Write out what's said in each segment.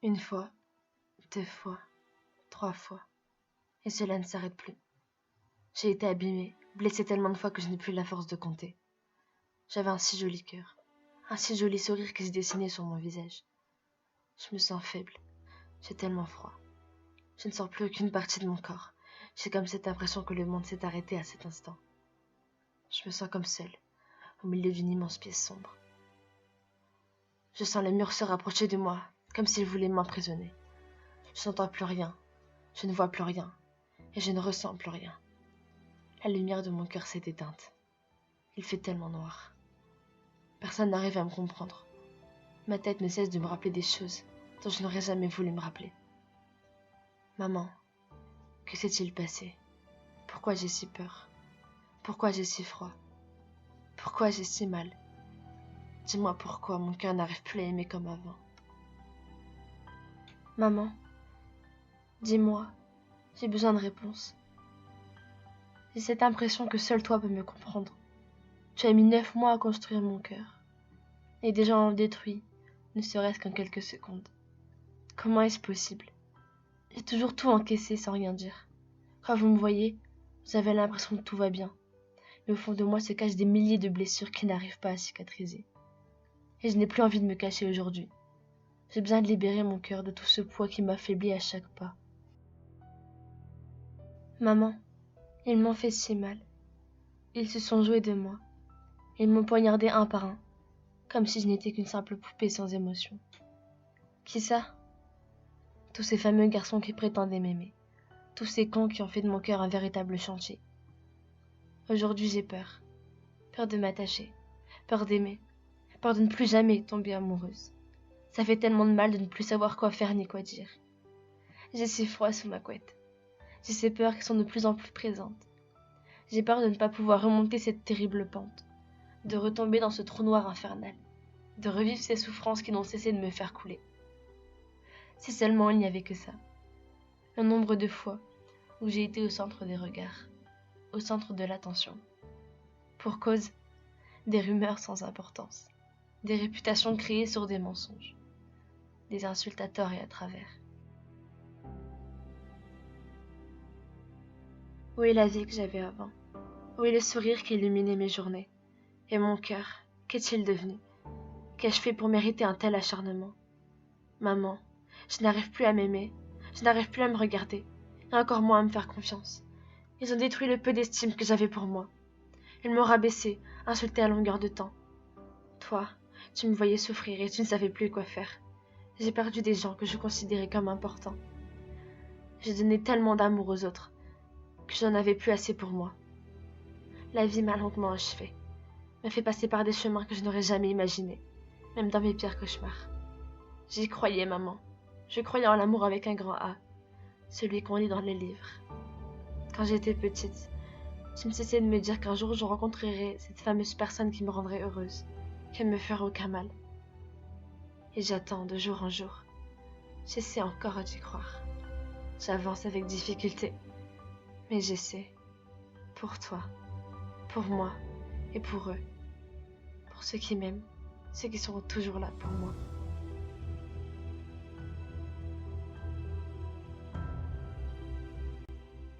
Une fois, 2 fois, 3 fois, et cela ne s'arrête plus. J'ai été abîmée, blessée tellement de fois que je n'ai plus la force de compter. J'avais un si joli cœur, un si joli sourire qui se dessinait sur mon visage. Je me sens faible, j'ai tellement froid. Je ne sens plus aucune partie de mon corps. J'ai comme cette impression que le monde s'est arrêté à cet instant. Je me sens comme seule, au milieu d'une immense pièce sombre. Je sens les murs se rapprocher de moi, comme s'ils voulaient m'emprisonner. Je n'entends plus rien, je ne vois plus rien, et je ne ressens plus rien. La lumière de mon cœur s'est éteinte. Il fait tellement noir. Personne n'arrive à me comprendre. Ma tête ne cesse de me rappeler des choses dont je n'aurais jamais voulu me rappeler. Maman, que s'est-il passé? Pourquoi j'ai si peur? Pourquoi j'ai si froid? Pourquoi j'ai si mal? Dis-moi pourquoi mon cœur n'arrive plus à aimer comme avant. Maman, dis-moi, j'ai besoin de réponses. J'ai cette impression que seul toi peux me comprendre. Tu as mis 9 mois à construire mon cœur. Et déjà on le détruit, ne serait-ce qu'en quelques secondes. Comment est-ce possible? J'ai toujours tout encaissé sans rien dire. Quand vous me voyez, vous avez l'impression que tout va bien. Mais au fond de moi se cachent des milliers de blessures qui n'arrivent pas à cicatriser. Et je n'ai plus envie de me cacher aujourd'hui. J'ai besoin de libérer mon cœur de tout ce poids qui m'affaiblit à chaque pas. Maman, ils m'ont fait si mal. Ils se sont joués de moi. Ils m'ont poignardé un par un, comme si je n'étais qu'une simple poupée sans émotion. Qui ça? Tous ces fameux garçons qui prétendaient m'aimer. Tous ces cons qui ont fait de mon cœur un véritable chantier. Aujourd'hui j'ai peur. Peur de m'attacher. Peur d'aimer. Peur de ne plus jamais tomber amoureuse. Ça fait tellement de mal de ne plus savoir quoi faire ni quoi dire. J'ai si froid sous ma couette. J'ai ces peurs qui sont de plus en plus présentes. J'ai peur de ne pas pouvoir remonter cette terrible pente, de retomber dans ce trou noir infernal, de revivre ces souffrances qui n'ont cessé de me faire couler. Si seulement il n'y avait que ça. Le nombre de fois où j'ai été au centre des regards, au centre de l'attention. Pour cause, des rumeurs sans importance, des réputations créées sur des mensonges, des insultes à tort et à travers. Où est la vie que j'avais avant? Où est le sourire qui illuminait mes journées? Et mon cœur, qu'est-il devenu? Qu'ai-je fait pour mériter un tel acharnement? Maman, je n'arrive plus à m'aimer, je n'arrive plus à me regarder, et encore moins à me faire confiance. Ils ont détruit le peu d'estime que j'avais pour moi. Ils m'ont rabaissé, insulté à longueur de temps. Toi, tu me voyais souffrir et tu ne savais plus quoi faire. J'ai perdu des gens que je considérais comme importants. J'ai donné tellement d'amour aux autres que je n'en avais plus assez pour moi. La vie m'a lentement achevée, m'a fait passer par des chemins que je n'aurais jamais imaginés, même dans mes pires cauchemars. J'y croyais, maman. Je croyais en l'amour avec un grand A, celui qu'on lit dans les livres. Quand j'étais petite, je ne cessais de me dire qu'un jour je rencontrerais cette fameuse personne qui me rendrait heureuse, qui ne me ferait aucun mal. Et j'attends de jour en jour. J'essaie encore d'y croire. J'avance avec difficulté, mais j'essaie. Pour toi, pour moi et pour eux. Pour ceux qui m'aiment, ceux qui seront toujours là pour moi.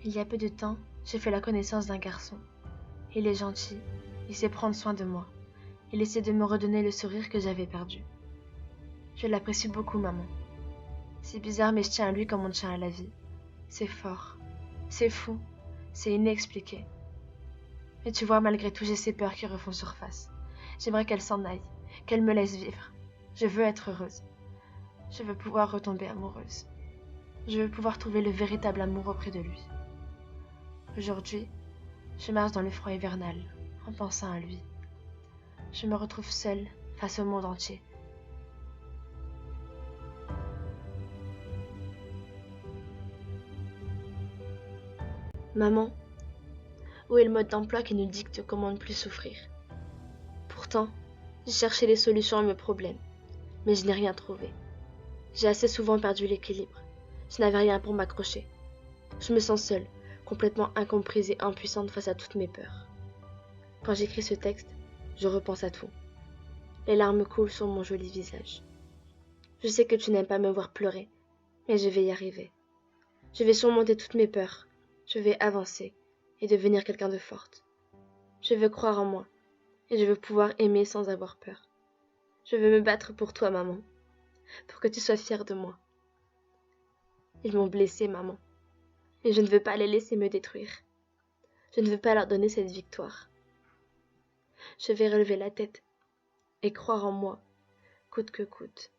Il y a peu de temps, j'ai fait la connaissance d'un garçon. Il est gentil, il sait prendre soin de moi. Il essaie de me redonner le sourire que j'avais perdu. Je l'apprécie beaucoup, maman. C'est bizarre, mais je tiens à lui comme on tient à la vie. C'est fort, c'est fou, c'est inexpliqué. Mais tu vois, malgré tout, j'ai ces peurs qui refont surface. J'aimerais qu'elle s'en aille, qu'elle me laisse vivre. Je veux être heureuse. Je veux pouvoir retomber amoureuse. Je veux pouvoir trouver le véritable amour auprès de lui. Aujourd'hui, je marche dans le froid hivernal, en pensant à lui. Je me retrouve seule face au monde entier. Maman, où est le mode d'emploi qui nous dicte comment ne plus souffrir? Pourtant, j'ai cherché des solutions à mes problèmes, mais je n'ai rien trouvé. J'ai assez souvent perdu l'équilibre. Je n'avais rien pour m'accrocher. Je me sens seule, complètement incomprise et impuissante face à toutes mes peurs. Quand j'écris ce texte, je repense à tout. Les larmes coulent sur mon joli visage. Je sais que tu n'aimes pas me voir pleurer, mais je vais y arriver. Je vais surmonter toutes mes peurs. Je vais avancer et devenir quelqu'un de forte. Je veux croire en moi et je veux pouvoir aimer sans avoir peur. Je veux me battre pour toi, maman, pour que tu sois fière de moi. Ils m'ont blessée, maman, mais je ne veux pas les laisser me détruire. Je ne veux pas leur donner cette victoire. Je vais relever la tête et croire en moi, coûte que coûte.